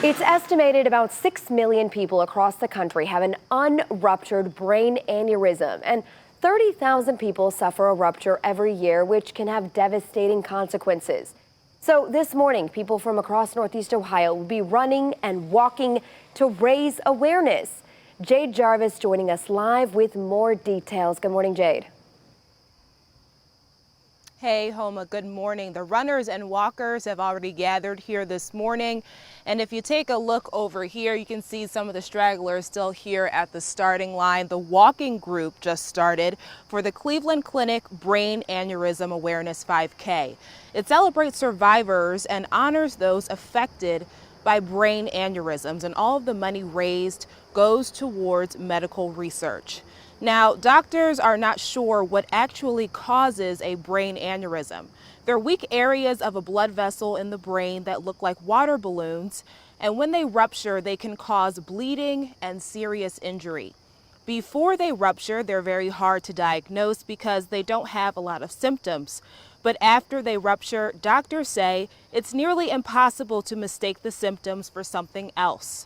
It's estimated about 6 million people across the country have an unruptured brain aneurysm, and 30,000 people suffer a rupture every year, which can have devastating consequences. So this morning, people from across Northeast Ohio will be running and walking to raise awareness. Jade Jarvis joining us live with more details. Good morning, Jade. Hey, Homa, good morning. The runners and walkers have already gathered here this morning. And if you take a look over here, you can see some of the stragglers still here at the starting line. The walking group just started for the Cleveland Clinic Brain Aneurysm Awareness 5K. It celebrates survivors and honors those affected by brain aneurysms, and all of the money raised goes towards medical research. Now, doctors are not sure what actually causes a brain aneurysm. They're weak areas of a blood vessel in the brain that look like water balloons, and when they rupture, they can cause bleeding and serious injury. Before they rupture, they're very hard to diagnose because they don't have a lot of symptoms. But after they rupture, doctors say it's nearly impossible to mistake the symptoms for something else.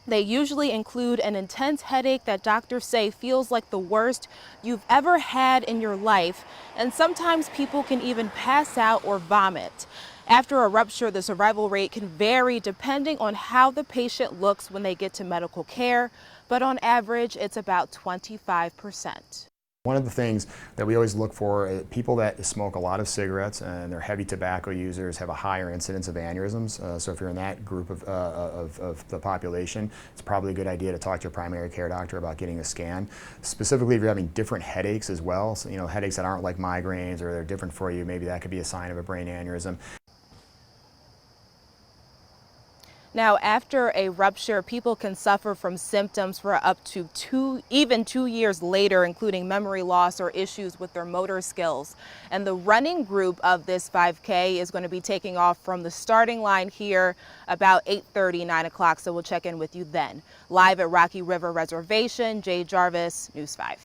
They usually include an intense headache that doctors say feels like the worst you've ever had in your life, and sometimes people can even pass out or vomit. After a rupture, the survival rate can vary depending on how the patient looks when they get to medical care, but on average, it's about 25%. One of the things that we always look for, people that smoke a lot of cigarettes and they're heavy tobacco users have a higher incidence of aneurysms. So if you're in that group of the population, it's probably a good idea to talk to your primary care doctor about getting a scan. Specifically, if you're having different headaches as well, so, headaches that aren't like migraines or they're different for you, maybe that could be a sign of a brain aneurysm. Now, after a rupture, people can suffer from symptoms for up to even 2 years later, including memory loss or issues with their motor skills. And the running group of this 5K is going to be taking off from the starting line here about 8:30, 9 o'clock. So we'll check in with you then. Live at Rocky River Reservation, Jade Jarvis, News 5.